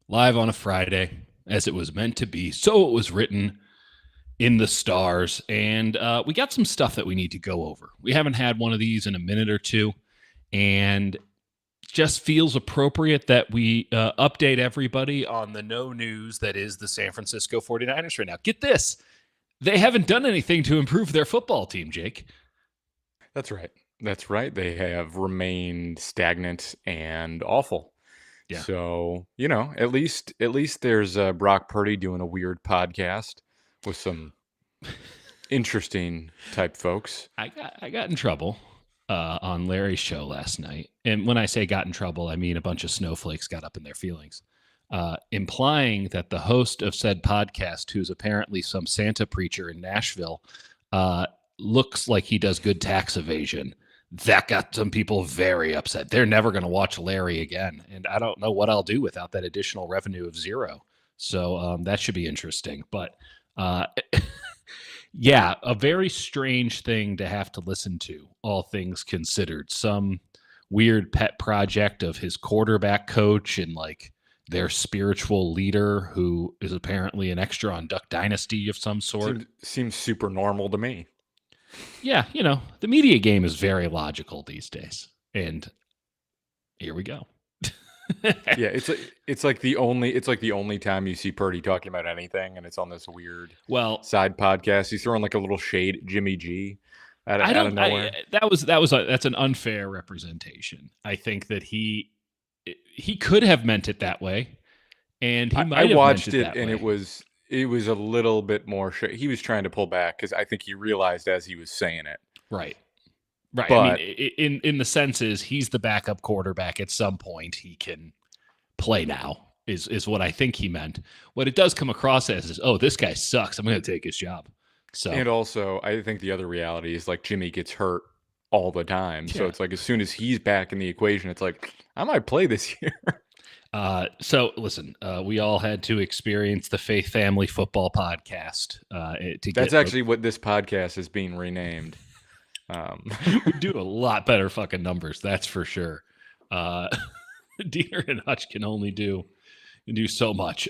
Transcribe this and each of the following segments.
live on a Friday, as it was meant to be. So it was written in the stars. And we got some stuff that we need to go over. We haven't had one of these in a minute or two. And just feels appropriate that we update everybody on the no news that is the San Francisco 49ers right now. Get this. They haven't done anything to improve their football team, Jake. That's right. That's right. They have remained stagnant and awful. Yeah. So, at least there's Brock Purdy doing a weird podcast with some interesting type folks. I got in trouble on Larry's show last night. And when I say got in trouble, I mean a bunch of snowflakes got up in their feelings, implying that the host of said podcast, who's apparently some Santa preacher in Nashville, looks like he does good tax evasion. That got some people very upset. They're never going to watch Larry again. And I don't know what I'll do without that additional revenue of zero. So that should be interesting. But yeah, a very strange thing to have to listen to, all things considered. Some weird pet project of his quarterback coach and like their spiritual leader who is apparently an extra on Duck Dynasty of some sort. Seems super normal to me. Yeah, the media game is very logical these days. And here we go. Yeah, it's like the only time you see Purdy talking about anything, and it's on this weird side podcast. He's throwing like a little shade at Jimmy G out of nowhere. That's an unfair representation. I think that he could have meant it that way, and he might have watched meant it, it and way. it was a little bit more. He was trying to pull back because I think he realized as he was saying it. Right. Right. But, I mean, in the sense is he's the backup quarterback. At some point, he can play now. Is what I think he meant. What it does come across as is, oh, this guy sucks. I'm going to take his job. So, and also, I think the other reality is like Jimmy gets hurt all the time. So it's like as soon as he's back in the equation, it's like I might play this year. So listen, we all had to experience the Faith Family Football Podcast. That's actually what this podcast is being renamed. We do a lot better fucking numbers, that's for sure. Deer and Hutch can only do so much.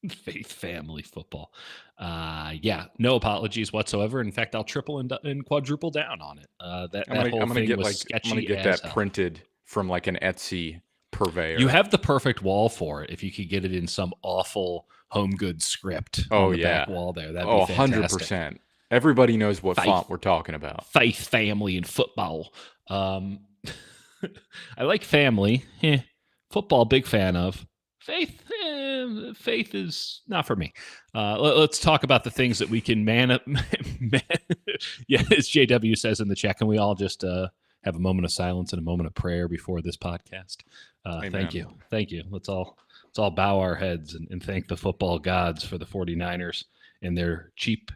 Faith Family Football. Yeah, no apologies whatsoever. In fact, I'll triple and quadruple down on it. I'm gonna get that printed from like an Etsy purveyor. You have the perfect wall for it. If you could get it in some awful home goods script on the back wall there, that'd be fantastic. 100%. Everybody knows what font we're talking about. Faith, family, and football. I like family. Football, big fan of. Faith is not for me. Let's talk about the things that we can yeah, as JW says in the chat, can we all just have a moment of silence and a moment of prayer before this podcast? Thank you. Let's all bow our heads and thank the football gods for the 49ers and their cheap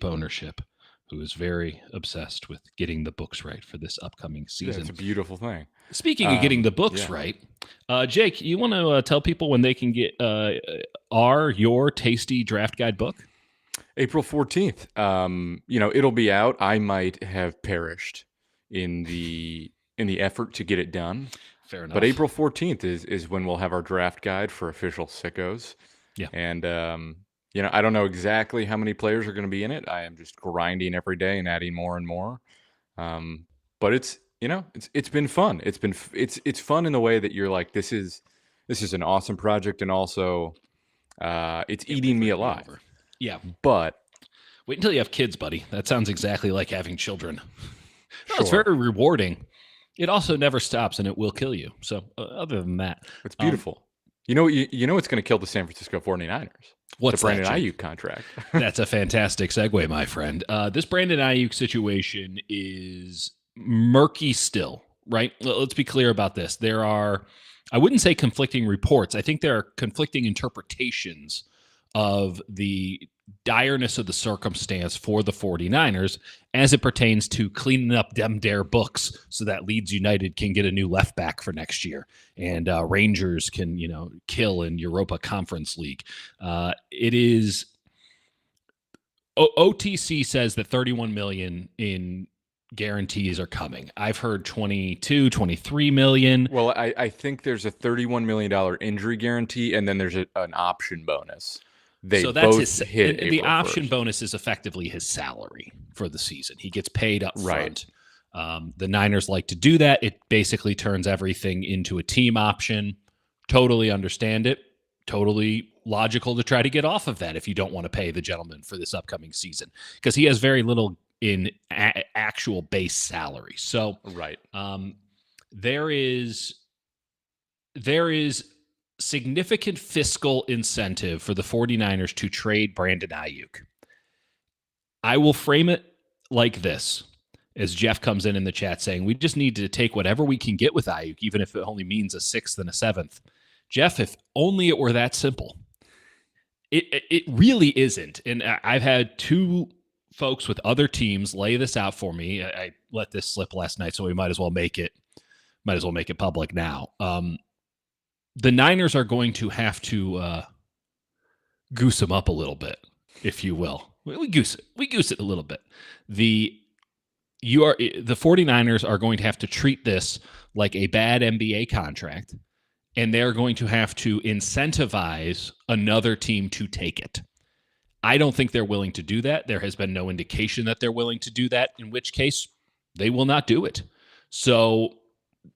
ownership, who is very obsessed with getting the books right for this upcoming season. It's a beautiful thing. Speaking of getting the books right, Jake, you want to tell people when they can get your tasty draft guide book? April 14th. It'll be out. I might have perished in the effort to get it done. Fair enough. But April 14th is when we'll have our draft guide for official sickos. Yeah. And I don't know exactly how many players are going to be in it. I am just grinding every day and adding more and more. But it's been fun. It's fun in the way that you're like, this is an awesome project, and also it's eating me alive. Yeah. But wait until you have kids, buddy. That sounds exactly like having children. Sure. It's very rewarding. It also never stops, and it will kill you. So other than that, it's beautiful. You know what's going to kill the San Francisco 49ers? What's the Brandon Aiyuk contract? That's a fantastic segue, my friend. This Brandon Aiyuk situation is murky still, right? Let's be clear about this. There are, I wouldn't say conflicting reports. I think there are conflicting interpretations of the direness of the circumstance for the 49ers as it pertains to cleaning up them dare books so that Leeds United can get a new left back for next year and Rangers can, kill in Europa Conference League. It is OTC says that $31 million in guarantees are coming. I've heard 22, 23 million. Well, I think there's a $31 million injury guarantee, and then there's an option bonus. They So that's both his, hit and the April option 1st. bonus is effectively his salary for the season. He gets paid up Right. front. The Niners like to do that. It basically turns everything into a team option. Totally understand it. Totally logical to try to get off of that if you don't want to pay the gentleman for this upcoming season, because he has very little in actual base salary. So Right. there is significant fiscal incentive for the 49ers to trade Brandon Aiyuk. I will frame it like this, as Jeff comes in the chat saying, we just need to take whatever we can get with Aiyuk, even if it only means a sixth and a seventh. Jeff, if only it were that simple. It really isn't. And I've had two folks with other teams lay this out for me. I let this slip last night, so we might as well make it public now. The Niners are going to have to goose them up a little bit, if you will. We goose it a little bit. The 49ers are going to have to treat this like a bad NBA contract, and they're going to have to incentivize another team to take it. I don't think they're willing to do that. There has been no indication that they're willing to do that, in which case they will not do it. So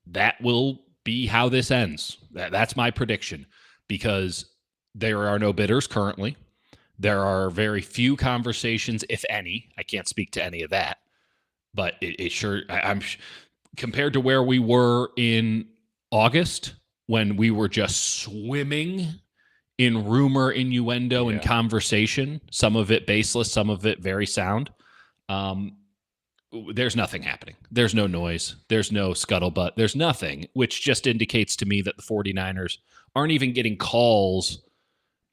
that will be how this ends. That's my prediction, because there are no bidders currently. There are very few conversations, if any. I can't speak to any of that, but I'm compared to where we were in August, when we were just swimming in rumor, innuendo, and conversation, some of it baseless, some of it very sound. There's nothing happening. There's no noise. There's no scuttlebutt. There's nothing, which just indicates to me that the 49ers aren't even getting calls,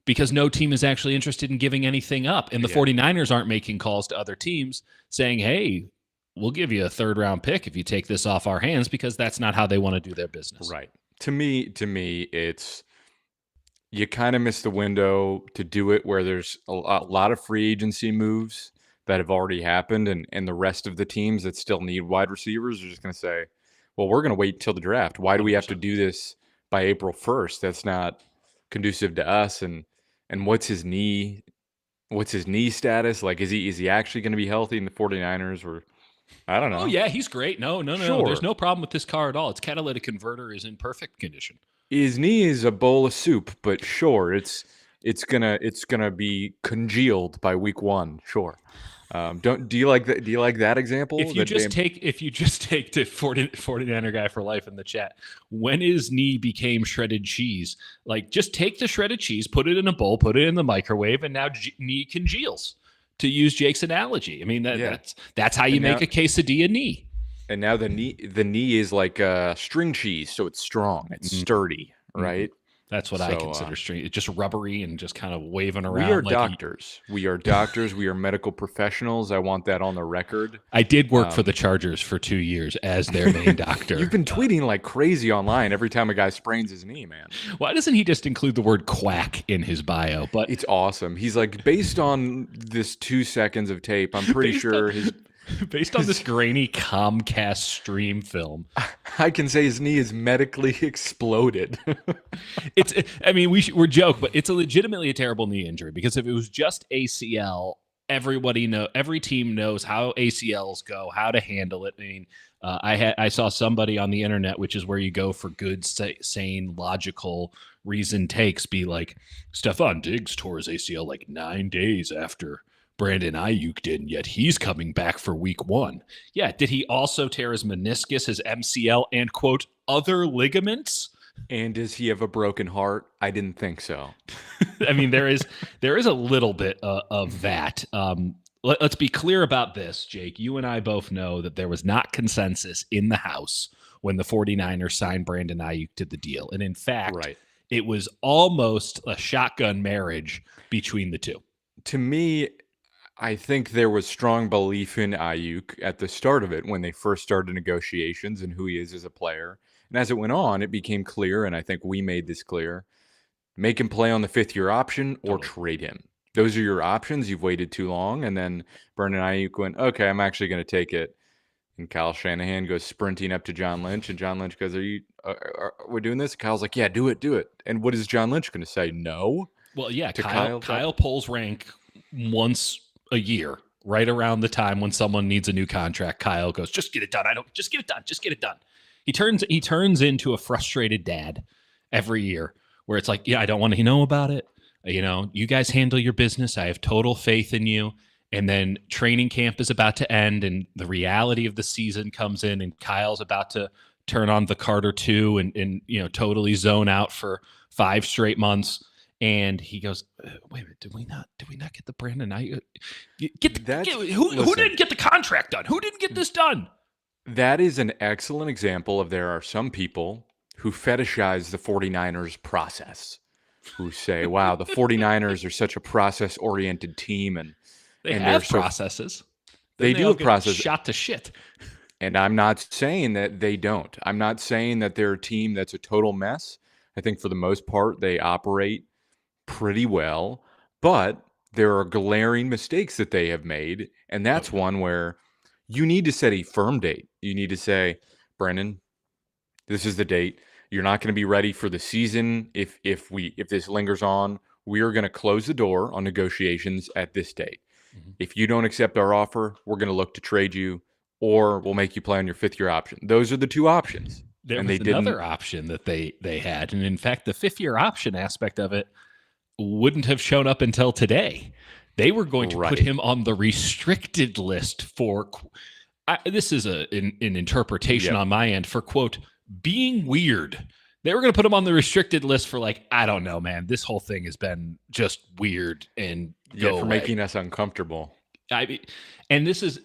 because no team is actually interested in giving anything up. And the 49ers aren't making calls to other teams saying, hey, we'll give you a third-round pick if you take this off our hands, because that's not how they want to do their business. Right. To me, it's, you kind of miss the window to do it where there's a lot of free agency moves that have already happened, and the rest of the teams that still need wide receivers are just going to say, well, we're going to wait till the draft. Why do we have to do this by April 1st? That's not conducive to us. And what's his knee status? Like, is he actually going to be healthy in the 49ers? Or I don't know. Oh, yeah, he's great. No. Sure. There's no problem with this car at all. Its catalytic converter is in perfect condition. His knee is a bowl of soup, but sure, it's gonna be congealed by week 1. Sure. Do you like that? Do you like that example? If you just take the 49er guy for life in the chat, when his knee became shredded cheese, like, just take the shredded cheese, put it in a bowl, put it in the microwave, and now knee congeals. To use Jake's analogy, I mean that's how you make a quesadilla knee. And now the knee is like string cheese, so it's strong, it's sturdy, right? That's what I consider string. It's just rubbery and just kind of waving around. We are doctors. We are doctors. We are medical professionals. I want that on the record. I did work for the Chargers for 2 years as their main doctor. You've been tweeting like crazy online every time a guy sprains his knee, man. Why doesn't he just include the word quack in his bio? But it's awesome. He's like, based on this 2 seconds of tape, I'm pretty sure based on this grainy Comcast stream film, I can say his knee is medically exploded. We're joke, but it's legitimately a terrible knee injury, because if it was just ACL, every team knows how ACLs go, how to handle it. I mean, I saw somebody on the internet, which is where you go for good, sane, logical reason takes, be like, Stephon Diggs tore his ACL like 9 days after Brandon Aiyuk did, and yet he's coming back for week 1. Yeah, did he also tear his meniscus, his MCL, and, quote, other ligaments? And does he have a broken heart? I didn't think so. I mean, there is a little bit of that. Let's be clear about this, Jake. You and I both know that there was not consensus in the house when the 49ers signed Brandon Aiyuk to the deal. And in fact, It was almost a shotgun marriage between the two. To me, I think there was strong belief in Aiyuk at the start of it when they first started negotiations and who he is as a player. And as it went on, it became clear, and I think we made this clear, make him play on the 5th-year option or trade him. Those are your options. You've waited too long. And then Brandon Aiyuk went, okay, I'm actually going to take it. And Kyle Shanahan goes sprinting up to John Lynch, and John Lynch goes, we're doing this? Kyle's like, yeah, do it. And what is John Lynch going to say? No? Well, yeah, To Kyle pulls rank once a year, right around the time when someone needs a new contract. Kyle goes, just get it done. Just get it done. He turns into a frustrated dad every year where it's like, yeah, I don't want to know about it. You guys handle your business. I have total faith in you. And then training camp is about to end and the reality of the season comes in and Kyle's about to turn on the Carter 2 and totally zone out for 5 straight months. And he goes, wait a minute, did we not get the Brandon Aiyuk? Who didn't get the contract done? Who didn't get this done? That is an excellent example of there are some people who fetishize the 49ers process, who say, wow, the 49ers are such a process-oriented team. And they have processes. They do have processes. Shot to shit. And I'm not saying that they don't. I'm not saying that they're a team that's a total mess. I think for the most part, they operate pretty well. But there are glaring mistakes that they have made. And that's one where you need to set a firm date. You need to say, Brendan, this is the date. You're not going to be ready for the season if this lingers on. We are going to close the door on negotiations at this date. Mm-hmm. If you don't accept our offer, we're going to look to trade you, or we'll make you play on your 5th-year option. Those are the 2 options. There was another option that they had, and in fact, the 5th-year option aspect of it wouldn't have shown up until today. They were going to put him on the restricted list for. This is an interpretation on my end for, quote, being weird. They were going to put him on the restricted list for I don't know, man. This whole thing has been just weird and for making us uncomfortable. And this is,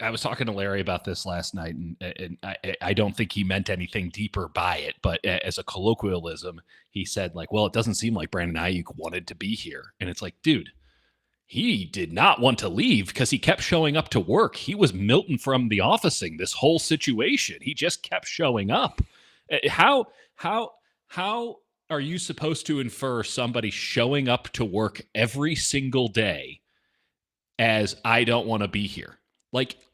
I was talking to Larry about this last night, and I don't think he meant anything deeper by it, but as a colloquialism, he said well, it doesn't seem like Brandon Aiyuk wanted to be here. And it's like, dude, he did not want to leave because he kept showing up to work. He was Milton from The Officing this whole situation. He just kept showing up. How are you supposed to infer somebody showing up to work every single day as I don't want to be here?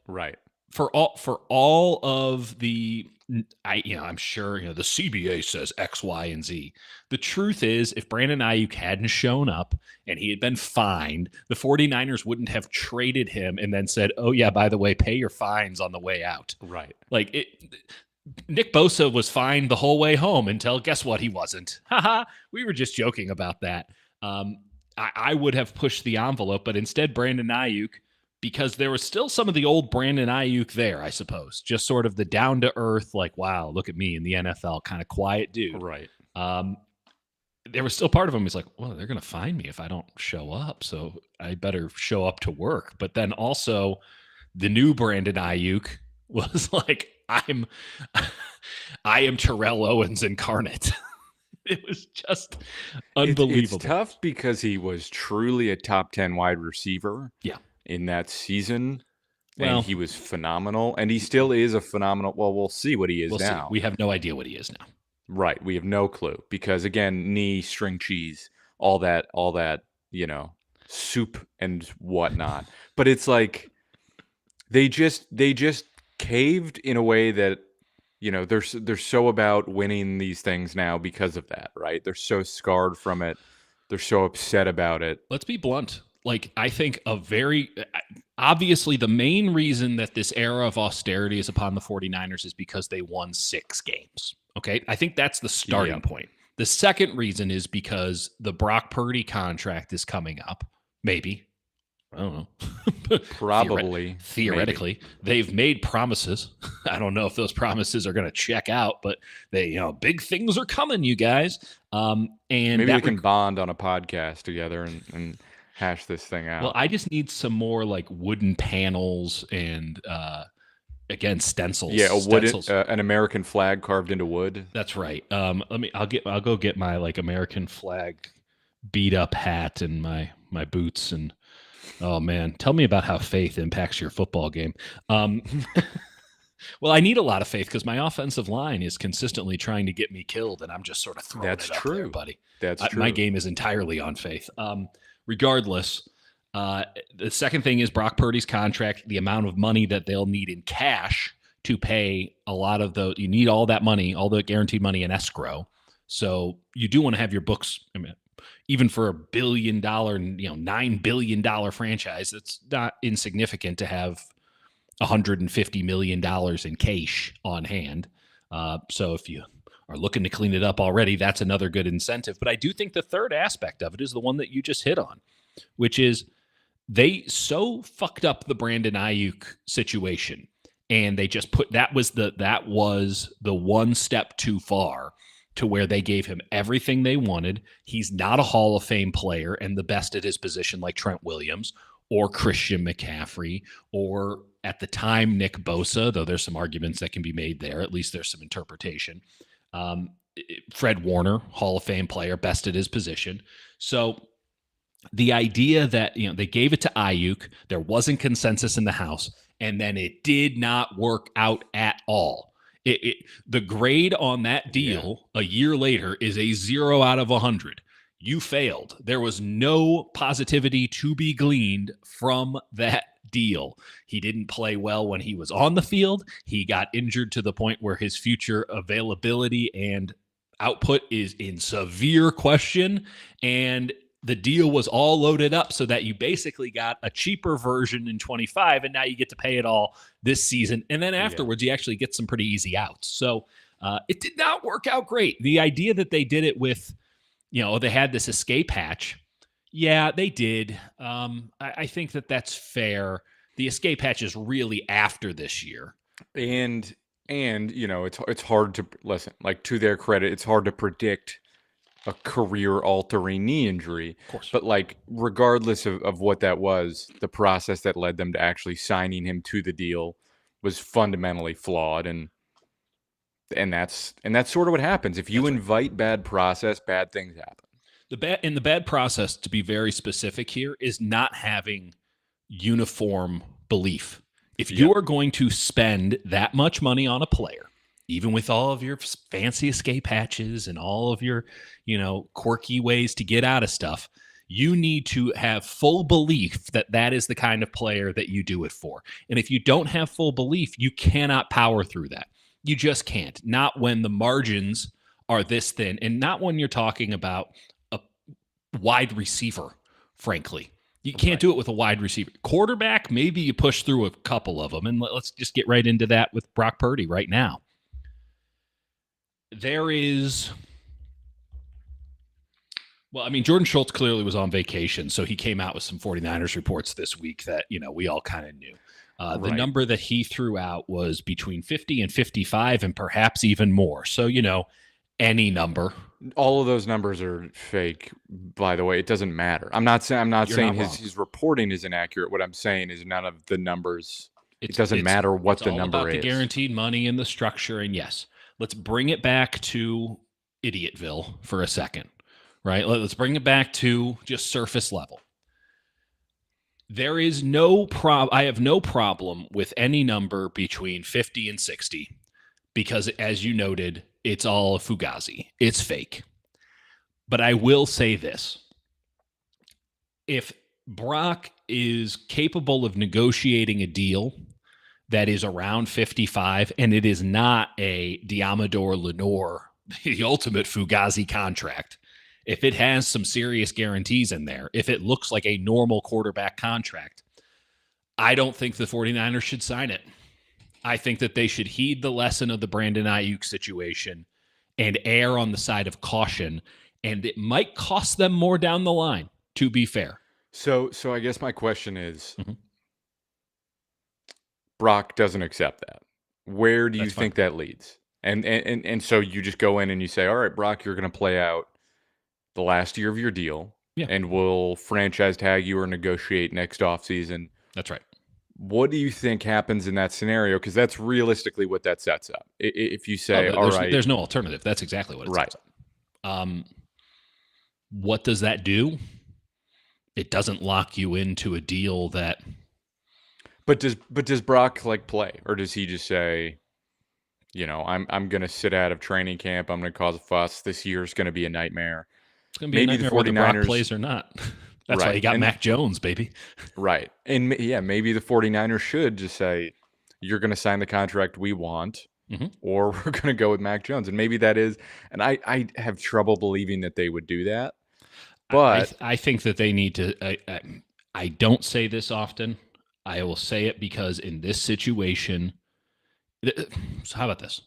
Right. For all of the, I'm sure, the CBA says X, Y, and Z. The truth is, if Brandon Aiyuk hadn't shown up and he had been fined, the 49ers wouldn't have traded him and then said, oh yeah, by the way, pay your fines on the way out. Right. Nick Bosa was fine the whole way home until, guess what? He wasn't. Haha. We were just joking about that. I would have pushed the envelope, but instead Brandon Aiyuk, because there was still some of the old Brandon Aiyuk there, I suppose. Just sort of the down-to-earth, wow, look at me in the NFL kind of quiet dude. Right. There was still part of him who's like, well, they're going to find me if I don't show up, so I better show up to work. But then also the new Brandon Aiyuk was like, I am Terrell Owens incarnate. It was just unbelievable. It's tough because he was truly a top 10 wide receiver. Yeah. In that season, and he was phenomenal, and he still is a phenomenal. Well, we'll see what he is now. We have no idea what he is now. Right, we have no clue because again, knee, string cheese, all that, soup and whatnot. But it's they just caved in a way that they're so about winning these things now because of that. Right, they're so scarred from it. They're so upset about it. Let's be blunt. I think obviously the main reason that this era of austerity is upon the 49ers is because they won 6 games. Okay. I think that's the starting point. The second reason is because the Brock Purdy contract is coming up. Maybe. I don't know. Probably. Theoretically. Maybe. They've made promises. I don't know if those promises are going to check out, but big things are coming, you guys. And maybe we can bond on a podcast together and hash this thing out. Well, I just need some more wooden panels and again stencils. Yeah, an American flag carved into wood. That's right. I'll go get my American flag beat up hat and my boots and oh man, tell me about how faith impacts your football game. Well, I need a lot of faith because my offensive line is consistently trying to get me killed, and I'm just sort of throwing it up there, buddy. That's true. My game is entirely on faith. Regardless, the second thing is Brock Purdy's contract, the amount of money that they'll need in cash to pay a lot of you need all that money, all the guaranteed money in escrow. So you do want to have your books, I mean, even for $1 billion, $9 billion franchise, it's not insignificant to have $150 million in cash on hand. So if you are looking to clean it up already, that's another good incentive. But I do think the third aspect of it is the one that you just hit on, which is they so fucked up the Brandon Aiyuk situation, and they just that was the one step too far to where they gave him everything they wanted. He's not a Hall of Fame player and the best at his position like Trent Williams or Christian McCaffrey or at the time Nick Bosa, though there's some arguments that can be made there. At least there's some interpretation. Fred Warner, Hall of Fame player, best at his position. So the idea that they gave it to Aiyuk, there wasn't consensus in the House, and then it did not work out at all. The grade on that deal a year later is a 0 out of 100. You failed. There was no positivity to be gleaned from that deal. He didn't play well when he was on the field. He got injured to the point where his future availability and output is in severe question. And the deal was all loaded up so that you basically got a cheaper version in 25, and now you get to pay it all this season. And then afterwards, you actually get some pretty easy outs. So it did not work out great. The idea that they did it with, they had this escape hatch. Yeah, they did. I think that that's fair. The escape hatch is really after this year. And it's hard to listen, like, to their credit, it's hard to predict a career-altering knee injury. Of course. But, like, regardless of what that was, the process that led them to actually signing him to the deal was fundamentally flawed, and that's sort of what happens. If you invite bad process, bad things happen. The bad process, to be very specific here, is not having uniform belief. If you are going to spend that much money on a player, even with all of your fancy escape hatches and all of your, quirky ways to get out of stuff, you need to have full belief that that is the kind of player that you do it for. And if you don't have full belief, you cannot power through that. You just can't. Not when the margins are this thin, and not when you're talking about a wide receiver, frankly. You can't do it with a wide receiver. Quarterback, maybe you push through a couple of them, and let's just get right into that with Brock Purdy right now. Jordan Schultz clearly was on vacation, so he came out with some 49ers reports this week that, we all kind of knew. The number that he threw out was between 50 and 55 and perhaps even more. So, any number. All of those numbers are fake, by the way. It doesn't matter. I'm not saying his reporting is inaccurate. What I'm saying is none of the numbers. It doesn't matter what the number is. It's all about the guaranteed money and the structure. And yes, let's bring it back to Idiotville for a second, right? Let's bring it back to just surface level. There is I have no problem with any number between 50 and 60 because, as you noted, it's all a fugazi. It's fake. But I will say this. If Brock is capable of negotiating a deal that is around 55, and it is not a Diamador Lenore, the ultimate fugazi contract, if it has some serious guarantees in there, if it looks like a normal quarterback contract, I don't think the 49ers should sign it. I think that they should heed the lesson of the Brandon Aiyuk situation and err on the side of caution, and it might cost them more down the line, to be fair. So I guess my question is, Brock doesn't accept that. Where do you think that leads? And so you just go in and you say, all right, Brock, you're going to play out the last year of your deal, and we'll franchise tag you or negotiate next offseason. That's right. What do you think happens in that scenario? Because that's realistically what that sets up. If you say, all right. There's no alternative. That's exactly what it sets up. What does that do? It doesn't lock you into a deal that. But does Brock play, or does he just say, I'm going to sit out of training camp. I'm going to cause a fuss. This year's going to be a nightmare. It's going to be a nightmare whether Brock plays or not. That's why you got Mac Jones, baby. Right. And maybe the 49ers should just say, you're going to sign the contract we want, Mm-hmm. or we're going to go with Mac Jones. And maybe that is, and I have trouble believing that they would do that. But I think that they need to. I don't say this often. I will say it because in this situation, so how about this?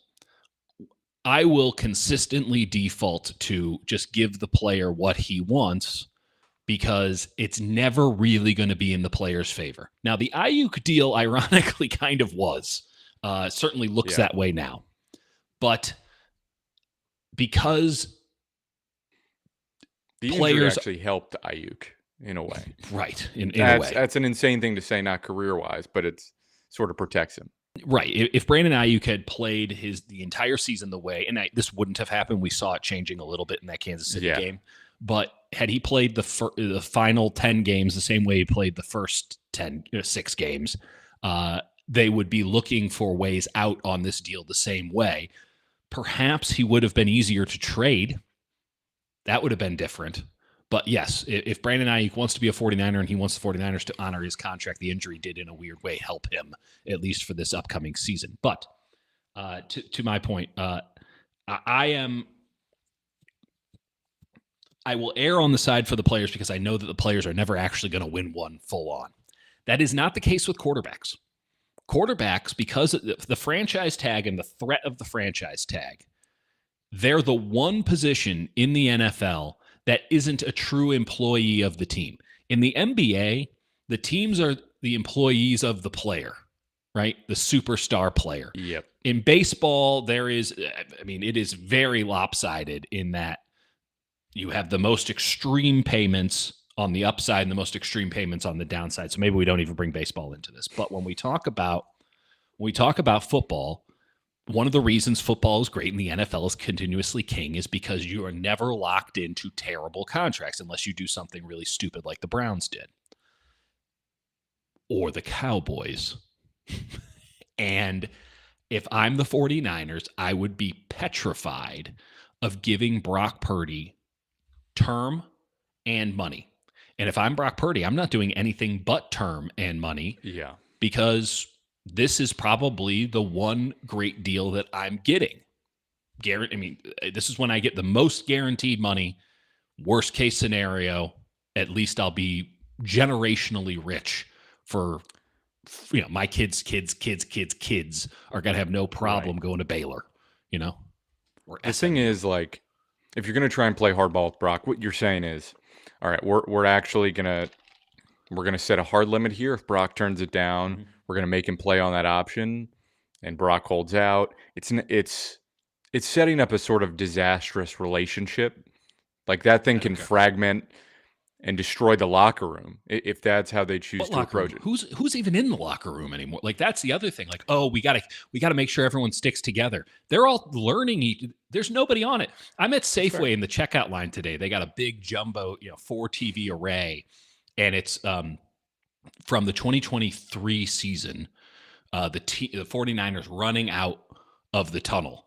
I will consistently default to just give the player what he wants because it's never really going to be in the player's favor. Now, the Aiyuk deal, ironically, kind of was. Certainly looks that way now. But because the players injury actually helped Aiyuk in a way. Right, in a way. That's an insane thing to say, not career-wise, but it's sort of protects him. Right. If Brandon Aiyuk had played the entire season the way, and this wouldn't have happened, we saw it changing a little bit in that Kansas City game. But had he played the final 10 games the same way he played the first 6 games, they would be looking for ways out on this deal the same way. Perhaps he would have been easier to trade. That would have been different. But yes, if Brandon Aiyuk wants to be a 49er and he wants the 49ers to honor his contract, the injury did in a weird way help him, at least for this upcoming season. But to my point, I will err on the side for the players because I know that the players are never actually going to win one full on. That is not the case with quarterbacks. Quarterbacks, because of the franchise tag and the threat of the franchise tag, they're the one position in the NFL that isn't a true employee of the team. In the NBA, the teams are the employees of the player, right? The superstar player. Yep. In baseball, it is very lopsided in that you have the most extreme payments on the upside and the most extreme payments on the downside. So maybe we don't even bring baseball into this. But when we talk about football, one of the reasons football is great and the NFL is continuously king is because you are never locked into terrible contracts unless you do something really stupid like the Browns did or the Cowboys. And if I'm the 49ers, I would be petrified of giving Brock Purdy term and money. And if I'm Brock Purdy, I'm not doing anything but term and money. Yeah. Because this is probably the one great deal that I'm getting. This is when I get the most guaranteed money. Worst case scenario, at least I'll be generationally rich for my kids are going to have no problem going to Baylor, Or the thing is, like, if you're going to try and play hardball with Brock, what you're saying is, all right, we're actually going to set a hard limit here. If Brock turns it down, we're going to make him play on that option, and Brock holds out. It's setting up a sort of disastrous relationship. Like, that thing can fragment and destroy the locker room if that's how they choose to approach it. Who's even in the locker room anymore? Like, that's the other thing. Like, we got to make sure everyone sticks together. They're all learning. There's nobody on it. I'm at Safeway in the checkout line today. They got a big jumbo, 4 TV array, and it's from the 2023 season. The 49ers running out of the tunnel.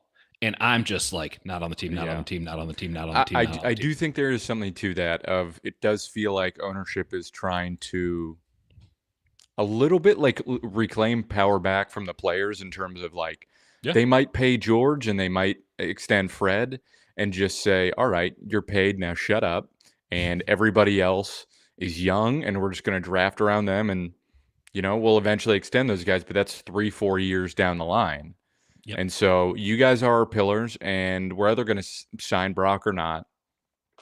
And I'm just like, not on the team, not on the team, not on the team, not on the team. I do think there is something to that. It does feel like ownership is trying to a little bit like reclaim power back from the players in terms of like they might pay George and they might extend Fred and just say, all right, you're paid, now shut up. And everybody else is young and we're just going to draft around them and, we'll eventually extend those guys, but that's 3-4 years down the line. Yep. And so you guys are our pillars, and we're either going to sign Brock or not.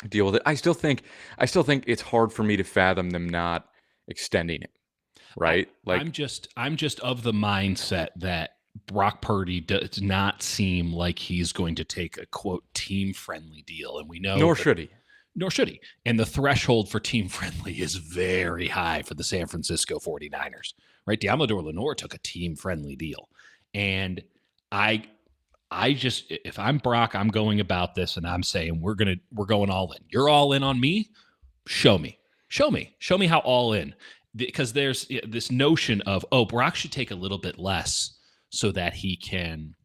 Deal with it. I still think it's hard for me to fathom them not extending it. Right? I'm just of the mindset that Brock Purdy does not seem like he's going to take a quote team friendly deal, and we know nor should he. And the threshold for team friendly is very high for the San Francisco 49ers. Right? Diamador Lenore took a team friendly deal, and I just, if I'm Brock, I'm going about this and I'm saying we're going all in. You're all in on me. Show me how all in, because there's this notion of, Brock should take a little bit less so that he can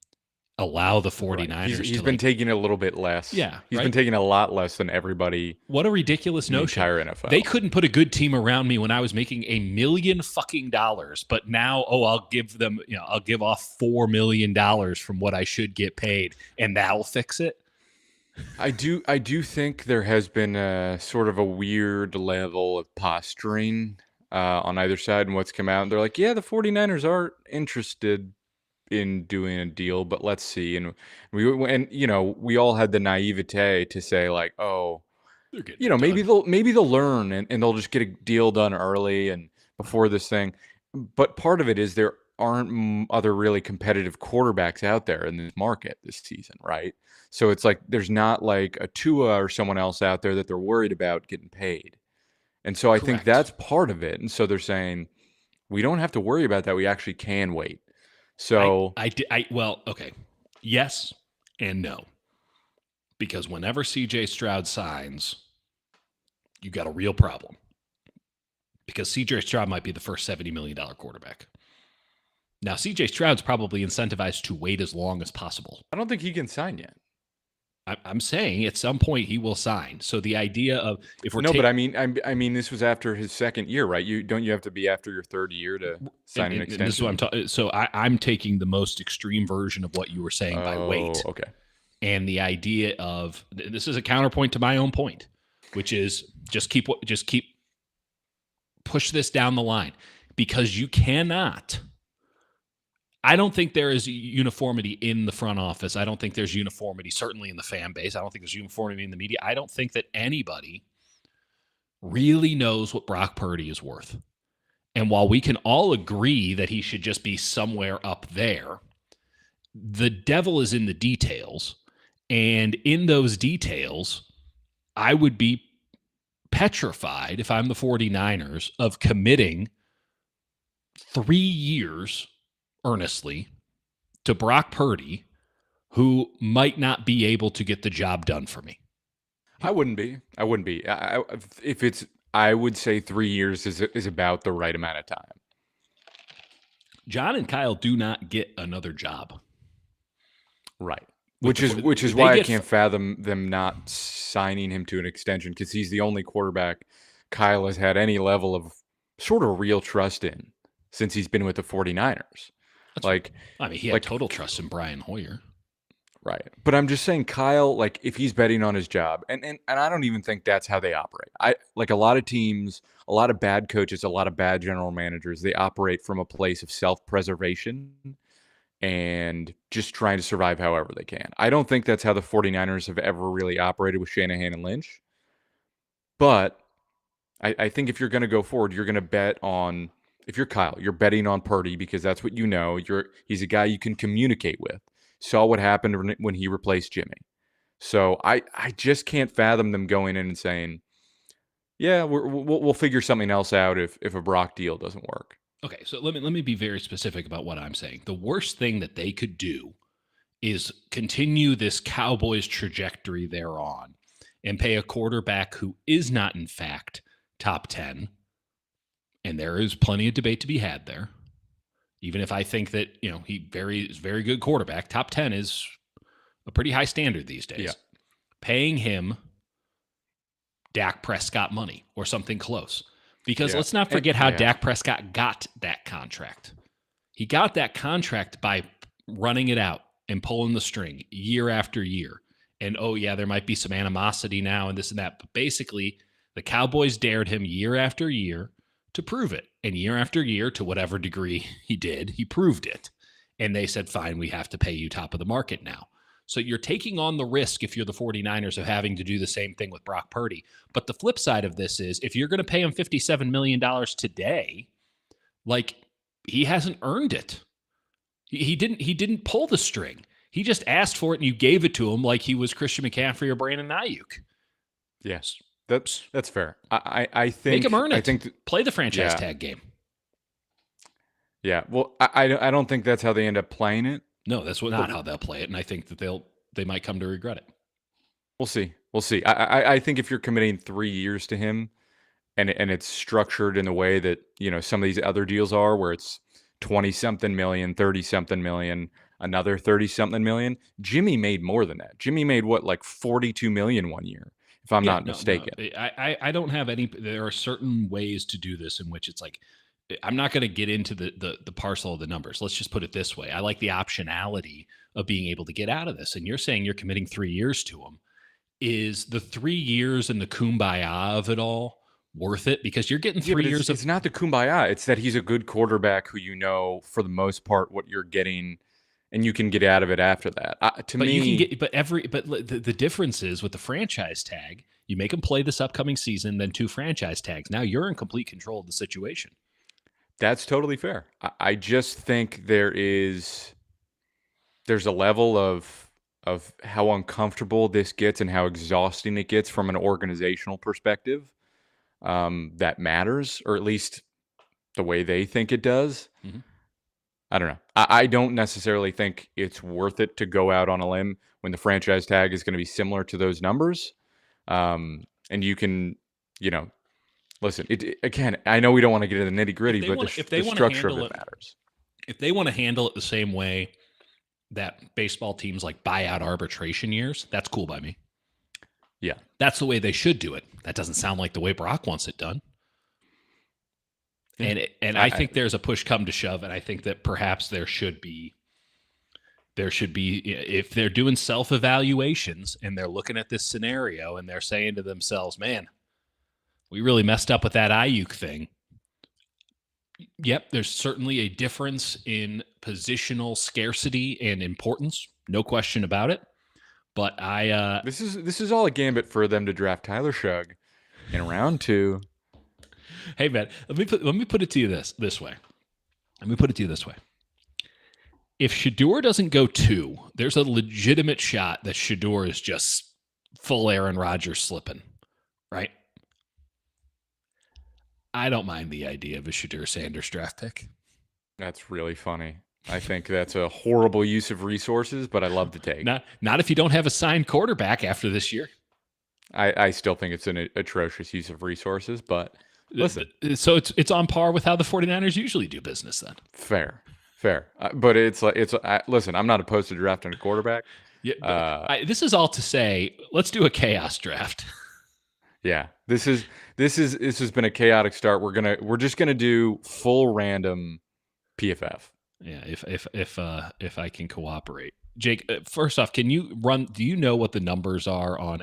allow the Right. 49ers He's to been like, taking a little bit less. yeah, He's been right? taking a lot less than everybody What a ridiculous in the notion. entire They NFL. couldn't put a good team around me when I was making $1 million fucking dollars, but now, I'll give them, I'll give off $4 million from what I should get paid, and that'll fix it. I do think there has been a sort of a weird level of posturing on either side and what's come out. And they're like, yeah, the 49ers are interested in doing a deal, but let's see. And we all had the naivete to say like, oh, They're getting it maybe done. they'll learn and they'll just get a deal done early and before this thing. But part of it is there aren't other really competitive quarterbacks out there in this market this season, right? So it's like there's not like a Tua or someone else out there that they're worried about getting paid. And so I think Correct. that's part of it. And so they're saying we don't have to worry about that. We actually can wait. So Well, okay. Yes and no. Because whenever CJ Stroud signs, you got a real problem. Because CJ Stroud might be the first $70 million quarterback. Now, CJ Stroud's probably incentivized to wait as long as possible. I don't think he can sign yet. I'm saying at some point he will sign. So the idea of if we're but I mean, this was after his second year, right? You have to be after your third year to sign an extension. This is what I'm talking. So I'm taking the most extreme version of what you were saying by wait. Okay. And the idea of this is a counterpoint to my own point, which is just keep push this down the line because you cannot. I don't think there is uniformity in the front office. I don't think there's uniformity, certainly in the fan base. I don't think there's uniformity in the media. I don't think that anybody really knows what Brock Purdy is worth. And while we can all agree that he should just be somewhere up there, the devil is in the details. And in those details, I would be petrified if I'm the 49ers of committing 3 years earnestly to Brock Purdy, who might not be able to get the job done for me. I wouldn't be. I would say 3 years is about the right amount of time. John and Kyle do not get another job. Right. Which is why I can't fathom them not signing him to an extension because he's the only quarterback Kyle has had any level of sort of real trust in since he's been with the 49ers. He had total trust in Brian Hoyer. Right. But I'm just saying Kyle, like if he's betting on his job, and I don't even think that's how they operate. I like a lot of teams, a lot of bad coaches, a lot of bad general managers, they operate from a place of self-preservation and just trying to survive however they can. I don't think that's how the 49ers have ever really operated with Shanahan and Lynch. But I think if you're going to go forward, you're going to bet on, if you're Kyle, you're betting on Purdy because that's what you know. He's a guy you can communicate with. Saw what happened when he replaced Jimmy. So I just can't fathom them going in and saying, yeah, we'll figure something else out if a Brock deal doesn't work. Okay, so let me be very specific about what I'm saying. The worst thing that they could do is continue this Cowboys trajectory they're on and pay a quarterback who is not, in fact, top 10. And there is plenty of debate to be had there. Even if I think that, he is very good quarterback, top 10 is a pretty high standard these days. Yeah. Paying him Dak Prescott money or something close. Because let's not forget how Dak Prescott got that contract. He got that contract by running it out and pulling the string year after year. And, there might be some animosity now and this and that. But basically, the Cowboys dared him year after year to prove it. And year after year, to whatever degree he did, he proved it. And they said, fine, we have to pay you top of the market now. So you're taking on the risk if you're the 49ers of having to do the same thing with Brock Purdy. But the flip side of this is if you're going to pay him $57 million today, he hasn't earned it. He didn't pull the string. He just asked for it and you gave it to him like he was Christian McCaffrey or Brandon Aiyuk. Yes. That's fair. I think make him earn it. I think play the franchise tag game. Yeah. Well, I don't think that's how they end up playing it. No, that's not how they'll play it, and I think that they might come to regret it. We'll see. I think if you're committing 3 years to him, and it's structured in the way that some of these other deals are, where it's 20-something million, 30-something million, another 30-something million. Jimmy made more than that. Jimmy made what, like 42 million one year, if I'm not mistaken. No. I don't have any. There are certain ways to do this in which it's like, I'm not going to get into the parcel of the numbers. Let's just put it this way. I like the optionality of being able to get out of this. And you're saying you're committing 3 years to him. Is the 3 years and the kumbaya of it all worth it? Because you're getting 3 years of. It's not the kumbaya. It's that he's a good quarterback who, for the most part, what you're getting, and you can get out of it after that. The difference is with the franchise tag, you make him play this upcoming season, then 2 franchise tags. Now you're in complete control of the situation. That's totally fair. I just think there's a level of how uncomfortable this gets and how exhausting it gets from an organizational perspective that matters, or at least the way they think it does. Mm-hmm. I don't know. I don't necessarily think it's worth it to go out on a limb when the franchise tag is going to be similar to those numbers. And you can, listen, again, I know we don't want to get into the nitty gritty, but the structure of it matters. If they want to handle it the same way that baseball teams like buy out arbitration years, that's cool by me. Yeah. That's the way they should do it. That doesn't sound like the way Brock wants it done. And I think there's a push come to shove, and I think that perhaps there should be, if they're doing self-evaluations and they're looking at this scenario and they're saying to themselves, man, we really messed up with that Aiyuk thing. Yep, there's certainly a difference in positional scarcity and importance, no question about it. But this is all a gambit for them to draft Tyler Shugg in round 2. Hey man, let me put it to you this way. Let me put it to you this way. If Shedeur doesn't go 2, there's a legitimate shot that Shedeur is just full Aaron Rodgers slipping, right? I don't mind the idea of a Shedeur Sanders draft pick. That's really funny. I think that's a horrible use of resources, but I love the take. Not if you don't have a signed quarterback after this year. I still think it's an atrocious use of resources, but listen. So it's on par with how the 49ers usually do business then. Fair. But listen, I'm not opposed to drafting a quarterback. Yeah, this is all to say, let's do a chaos draft. Yeah, this has been a chaotic start. We're just gonna do full random PFF. Yeah, if I can cooperate, Jake. First off, can you run? Do you know what the numbers are on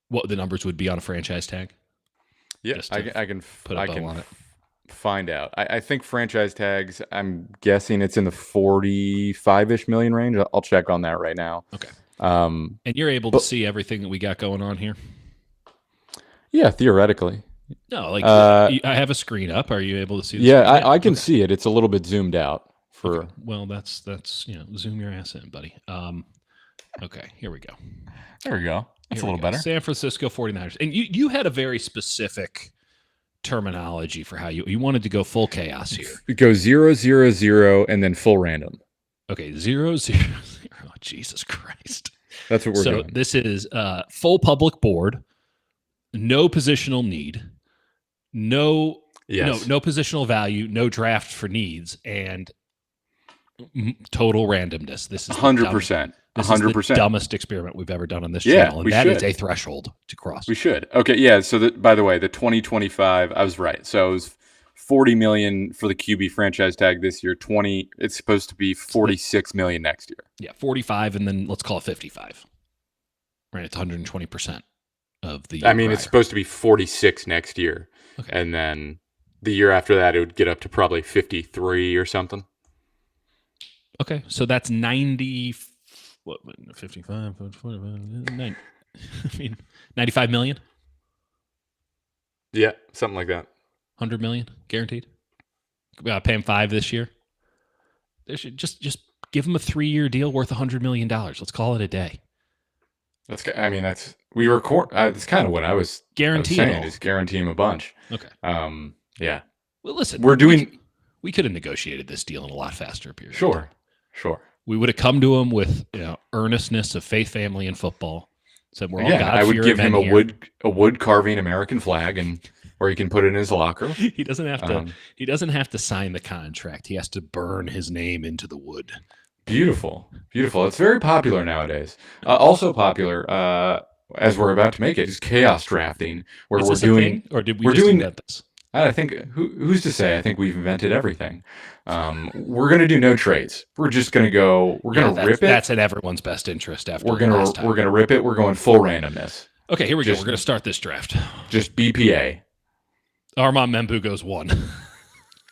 what the numbers would be on a franchise tag? Yeah, I can put a bow on it. Find out. I think franchise tags, I'm guessing it's in the 45-ish million range. I'll check on that right now. Okay. And you're able to see everything that we got going on here? Yeah, theoretically. No, I have a screen up. Are you able to see this? Yeah, I can see it. It's a little bit zoomed out. Okay. Well, that's zoom your ass in, buddy. Okay, here we go. There we go. That's a little better. San Francisco 49ers. And you had a very specific terminology for how you wanted to go full chaos here. It goes 0, 0, 0, and then full random. Okay, 0, 0, 0. Oh, Jesus Christ. That's what we're doing. So this is full public board, no positional need, no positional value, no draft for needs, and total randomness. This is 100%. This 100%. Is the dumbest experiment we've ever done on this channel, and that is a threshold to cross. We should. Okay, yeah. So, by the way, the 2025, I was right. So it was $40 million for the QB franchise tag this year. It's supposed to be $46 million next year. Yeah, 45, and then let's call it 55. Right, it's 120% of the year. It's supposed to be 46 next year, and then the year after that, it would get up to probably 53 or something. Okay, so that's 90. What, 55, 45, 95 million? Yeah, something like that. 100 million guaranteed? We got to pay him 5 this year. They should just give him a 3-year deal worth $100 million. Let's call it a day. That's kind of what I was saying, is guarantee him a bunch. Okay. Yeah. Well, listen, we could have negotiated this deal in a lot faster period. Sure. We would have come to him with earnestness of faith, family, and football. Said we're all God. I would give him a wood carving American flag, and or he can put it in his locker. He doesn't have to. He doesn't have to sign the contract. He has to burn his name into the wood. Beautiful, beautiful. It's very popular nowadays. Also popular, as we're about to make it, is chaos drafting, where Is we're this a doing. thing, or did we We're just doing. invent this? I think who's to say? I think we've invented everything. We're gonna do no trades. We're just gonna go. We're gonna rip it. That's in everyone's best interest. After We're gonna rip it. We're going full randomness. Okay, here we go. We're gonna start this draft. Just BPA. Armand Membu goes 1.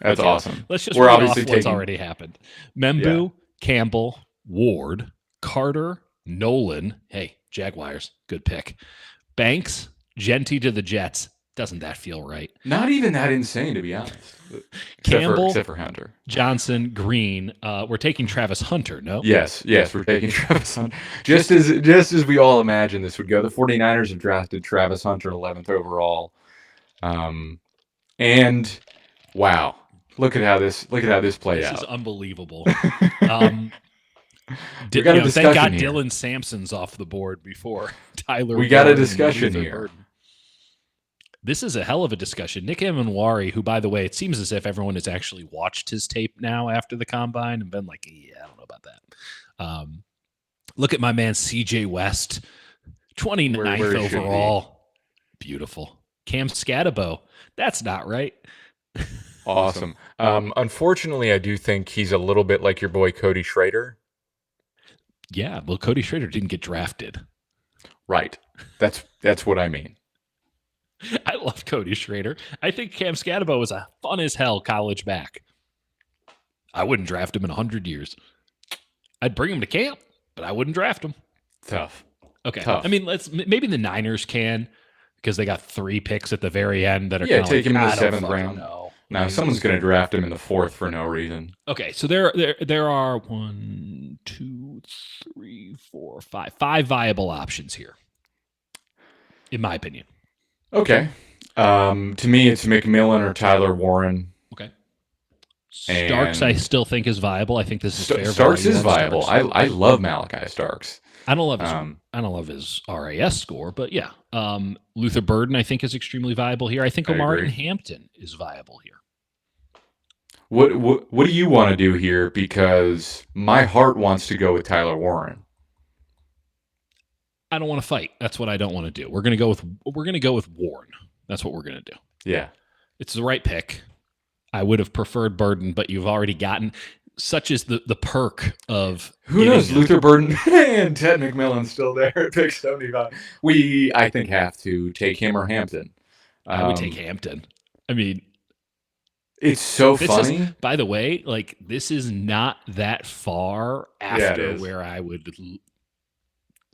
That's awesome. Let's just we're read obviously off what's taking already happened. Membu, Campbell, Ward, Carter, Nolan. Hey, Jaguars, good pick. Banks, Genty to the Jets. Doesn't that feel right? Not even that insane, to be honest. Except for Hunter. Johnson, Green. We're taking Travis Hunter, no? Yes, we're taking Travis Hunter. Just as we all imagined this would go. The 49ers have drafted Travis Hunter 11th overall. And wow, look at how this played out. This is unbelievable. Thank God Dylan Sampson's off the board before Tyler. We got a discussion here. Burden. This is a hell of a discussion. Nick Emanwari, who, by the way, it seems as if everyone has actually watched his tape now after the combine and been like, yeah, I don't know about that. Look at my man, CJ West, 29th overall. Beautiful. Cam Scatabo. That's not right. Awesome. Unfortunately, I do think he's a little bit like your boy Cody Schrader. Yeah, well, Cody Schrader didn't get drafted. Right. That's what I mean. I love Cody Schrader. I think Cam Scatabo was a fun as hell college back. I wouldn't draft him in 100 years. I'd bring him to camp, but I wouldn't draft him. Tough. Okay. Tough. I mean, maybe the Niners can, because they got 3 picks at the very end that are take him in the 7th round. No, someone's going to draft him in the 4th for no reason. Okay, so there are 1, 2, 3, 4, 5 viable options here, in my opinion. Okay. To me, it's McMillan or Tyler Warren. Okay. Starks, I still think is viable. I think this is fair. Starks is viable. I love Malachi Starks. I don't love his RAS score, but yeah. Luther Burden, I think, is extremely viable here. I think Omari Hampton is viable here. What do you want to do here? Because my heart wants to go with Tyler Warren. I don't want to fight. That's what I don't want to do. We're gonna go with Warren. That's what we're gonna do. Yeah, it's the right pick. I would have preferred Burden, but you've already gotten. Such is the perk of who knows. Luther Burden and Ted McMillan's still there at pick 75. I think have to take him or Hampton. I would take Hampton. I mean, it's so funny. By the way, like this is not that far after where I would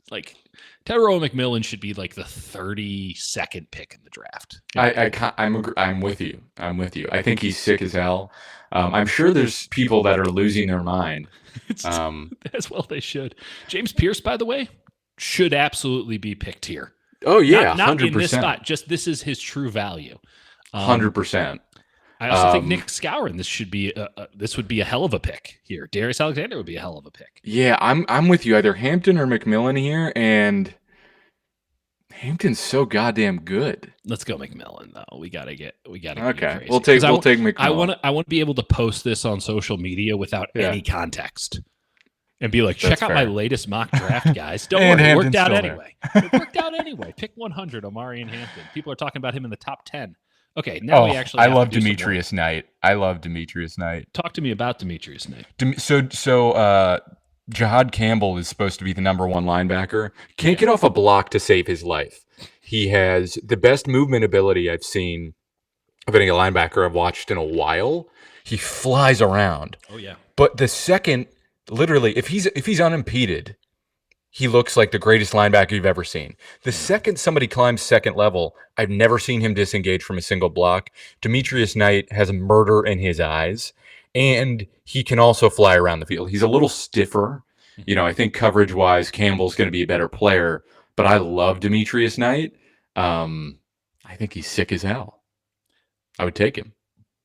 like. Tyrone McMillan should be like the 32nd pick in the draft. I'm with you. I think he's sick as hell. I'm sure there's people that are losing their mind. As well they should. James Pierce, by the way, should absolutely be picked here. Oh yeah, not 100%. In this spot. Just this is his true value. 100%. I also think Nick Scourin. This would be a hell of a pick here. Darius Alexander would be a hell of a pick. Yeah, I'm with you. Either Hampton or McMillan here, and Hampton's so goddamn good. Let's go McMillan though. We gotta get okay. We'll take McMillan. I want to be able to post this on social media without any context, and be like, check out my latest mock draft, guys. Don't worry, it worked out anyway. It worked out anyway. Pick 100, Omari and Hampton. People are talking about him in the top 10. Okay, now we actually. I love Demetrius Knight. Talk to me about Demetrius Knight. So Jahad Campbell is supposed to be the number 1 linebacker. Can't get off a block to save his life. He has the best movement ability I've seen of any linebacker I've watched in a while. He flies around. Oh yeah. But the second, literally, if he's unimpeded, he looks like the greatest linebacker you've ever seen. The second somebody climbs second level, I've never seen him disengage from a single block. Demetrius Knight has murder in his eyes, and he can also fly around the field. He's a little stiffer. I think coverage-wise, Campbell's going to be a better player, but I love Demetrius Knight. I think he's sick as hell. I would take him.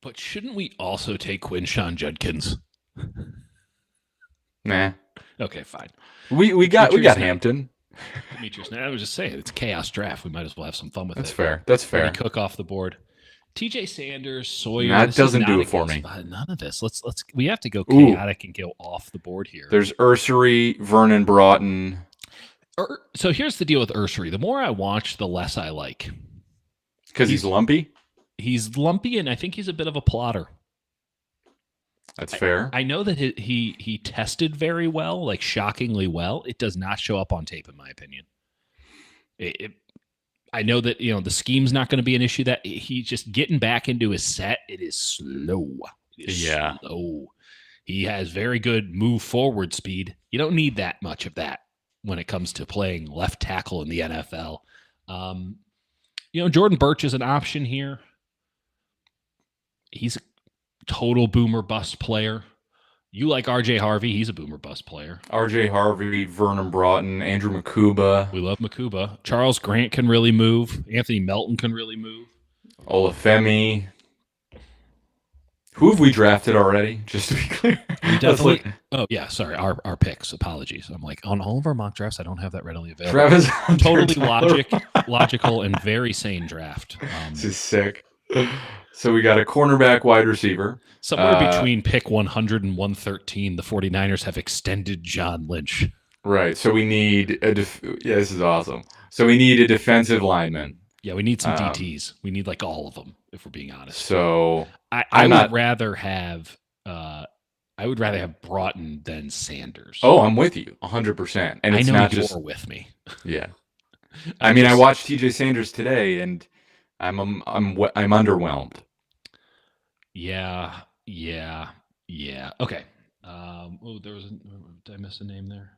But shouldn't we also take Quinshawn Judkins? Nah. Okay, fine. We got Hampton. Demetrius Knight. I was just saying, it's a chaos draft. We might as well have some fun with it. That's fair. Cook off the board. TJ Sanders, Sawyer. That doesn't do it for me. None of this. We have to go chaotic and go off the board here. There's Ursery, Vernon Broughton. So here's the deal with Ursery. The more I watch, the less I like. Because he's lumpy? He's lumpy, and I think he's a bit of a plotter. That's fair. I know that he tested very well, like shockingly well. It does not show up on tape, in my opinion. I know that the scheme's not going to be an issue. That he's just getting back into his set. It is slow. Slow. He has very good move forward speed. You don't need that much of that when it comes to playing left tackle in the NFL. Jordan Birch is an option here. He's a total boomer bust player. You like R.J. Harvey. He's a boomer bust player. R.J. Harvey, Vernon Broughton, Andrew Makuba. We love Makuba. Charles Grant can really move. Anthony Melton can really move. Olafemi. Who have we drafted already? Just to be clear. We definitely. Oh, yeah. Sorry. Our picks. Apologies. I'm like, on all of our mock drafts, I don't have that readily available. Travis totally logical, and very sane draft. This is sick. So we got a cornerback, wide receiver. Somewhere between pick 100 and 113, the 49ers have extended John Lynch. Right. So we need this is awesome. So we need a defensive lineman. Yeah, we need some DTs. We need like all of them, if we're being honest. So I would rather have Broughton than Sanders. Oh, I'm with you 100%. And it's not just with me. Yeah. I mean, I watched TJ Sanders today, and I'm underwhelmed. Yeah. Okay. Did I miss a name there?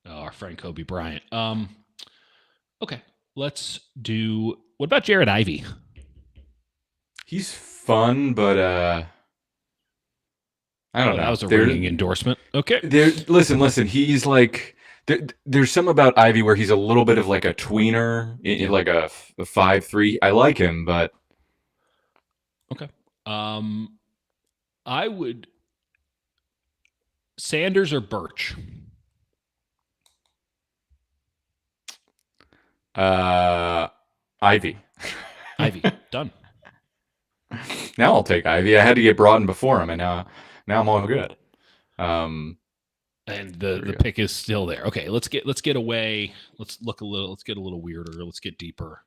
Oh, our friend Kobe Bryant. Okay. Let's do. What about Jared Ivey? He's fun, but I don't know. That was a ringing endorsement. Okay. Listen. He's like. There's some about Ivy where he's a little bit of like a tweener, like a 5'3". I like him, but okay. I would Sanders or Birch. Ivy. Done. Now I'll take Ivy. I had to get Broughton before him, and now I'm all good. And the pick is still there. Okay, let's get away. Let's get a little weirder. Let's get deeper.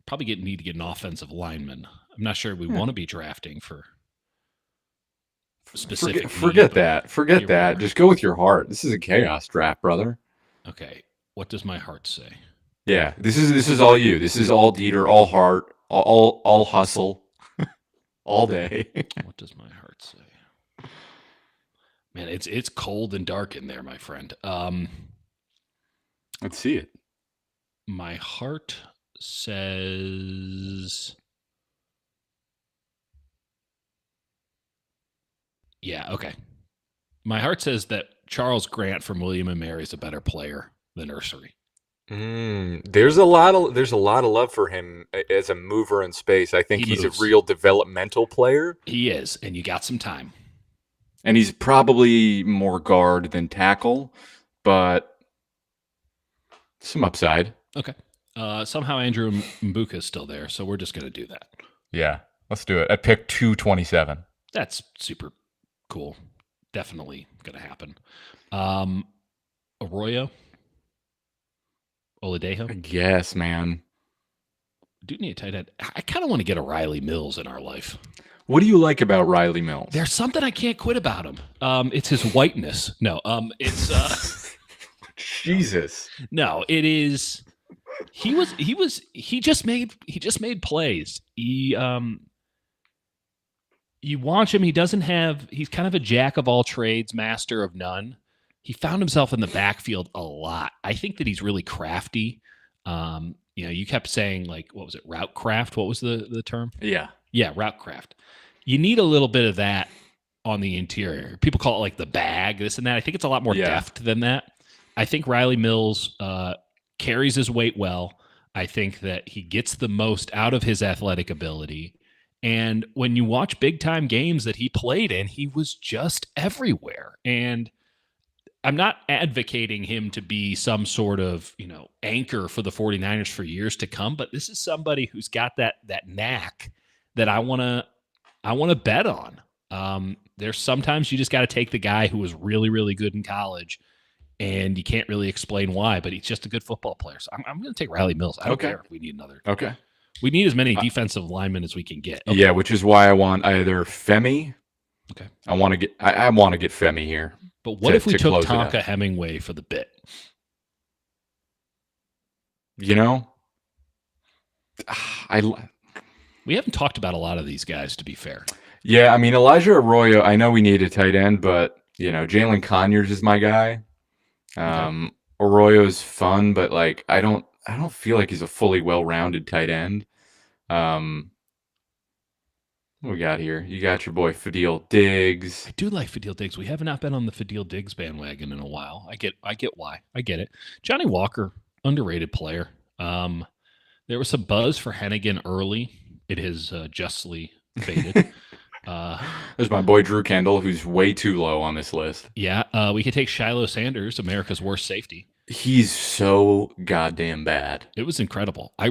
Probably need to get an offensive lineman. I'm not sure we want to be drafting for specific. Forget that. Just go with your heart. This is a chaos draft, brother. Okay. What does my heart say? Yeah, this is all you. This is all Dieter, all heart, all hustle, all day. What does my heart say? Man, it's cold and dark in there, my friend. Let's see it. My heart says, yeah, okay. My heart says that Charles Grant from William and Mary is a better player than Ursery. There's a lot of love for him as a mover in space. I think he's a real developmental player. He is, and you got some time. And he's probably more guard than tackle, but some upside. Okay. Somehow Andrew Mbuka is still there, so we're just going to do that. Yeah, let's do it. At pick 227. That's super cool. Definitely going to happen. Arroyo? Oladejo? Yes, man. Do need a tight end. I kind of want to get a Riley Mills in our life. What do you like about Riley Mills? There's something I can't quit about him. It's his whiteness. No, it's Jesus. No, it is. He just made plays. You watch him. He's kind of a jack of all trades, master of none. He found himself in the backfield a lot. I think that he's really crafty. You kept saying, like, what was it? Route craft. What was the term? Yeah, route craft. You need a little bit of that on the interior. People call it like the bag, this and that. I think it's a lot more deft than that. I think Riley Mills carries his weight well. I think that he gets the most out of his athletic ability. And when you watch big-time games that he played in, he was just everywhere. And I'm not advocating him to be some sort of, anchor for the 49ers for years to come, but this is somebody who's got that knack that I want to bet on. There's sometimes you just got to take the guy who was really, really good in college, and you can't really explain why, but he's just a good football player. So I'm going to take Riley Mills. I don't care if we need another. Okay. We need as many defensive linemen as we can get. Okay. Yeah, which is why I want either Femi. Okay. I want to get Femi here. But what if we took Tonka Hemingway for the bit? We haven't talked about a lot of these guys, to be fair. Yeah, I mean, Elijah Arroyo, I know we need a tight end, but, Jalen Conyers is my guy. Arroyo's fun, but, I don't feel like he's a fully well-rounded tight end. What we got here? You got your boy Fadil Diggs. I do like Fadil Diggs. We have not been on the Fadil Diggs bandwagon in a while. I get why. I get it. Johnny Walker, underrated player. There was some buzz for Hennigan early. It has justly faded. There's my boy Drew Kendall, who's way too low on this list. Yeah, we could take Shiloh Sanders, America's worst safety. He's so goddamn bad. It was incredible. I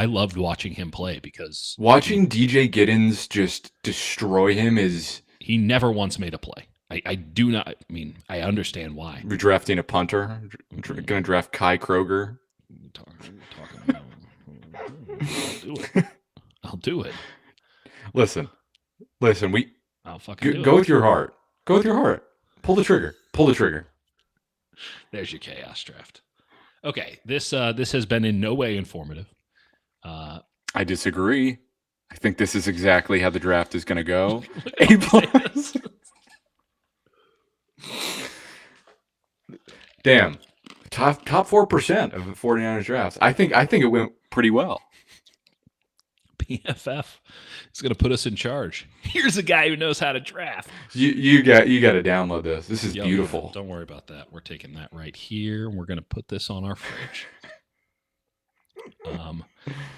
loved watching him play because watching DJ Giddens just destroy him is. He never once made a play. I do not. I mean, I understand why. We're drafting a punter. Going to draft Kai Kroger. I'll do it. Listen. I'll fucking go with your heart. Go with your heart. Pull the trigger. There's your chaos draft. Okay, this has been in no way informative. I disagree. I think this is exactly how the draft is going to go. A plus. Damn, top 4% of the 49ers drafts. I think it went pretty well. PFF is going to put us in charge. Here's a guy who knows how to draft. You got to download this. This is beautiful. Don't worry about that. We're taking that right here. We're going to put this on our fridge.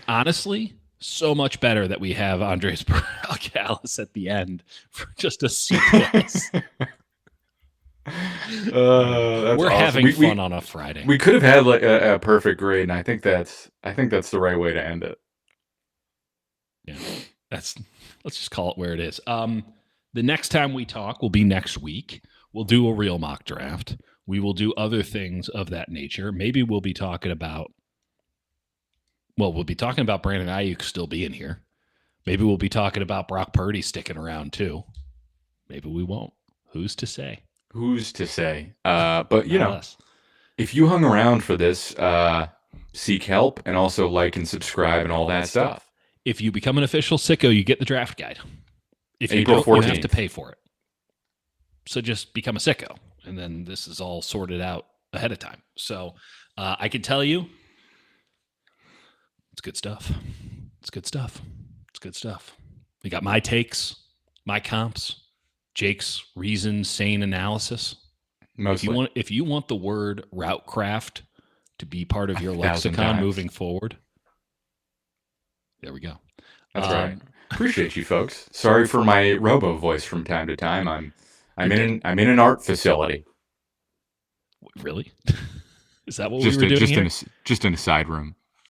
Honestly, so much better that we have Andres Baralcalis at the end for just a C+. We're awesome. having fun on a Friday. We could have had a perfect grade, and I think that's the right way to end it. Yeah, let's just call it where it is. The next time we talk will be next week. We'll do a real mock draft. We will do other things of that nature. Maybe we'll be talking about. Well, we'll be talking about Brandon Aiyuk still being here. Maybe we'll be talking about Brock Purdy sticking around too. Maybe we won't. Who's to say? But if you hung around for this, seek help and also like and subscribe and all that stuff. If you become an official sicko, you get the draft guide. If you April don't, 14th. you have to pay for it. So just become a sicko, and then this is all sorted out ahead of time. So I can tell you, it's good stuff. We got my takes, my comps, Jake's reasoned, sane analysis. Mostly. If you want the word route craft to be part of your lexicon moving forward, there we go. That's right. Appreciate you folks. Sorry for my robo voice from time to time. I'm in an art facility. Really? Is that what we were doing here? Just in a side room.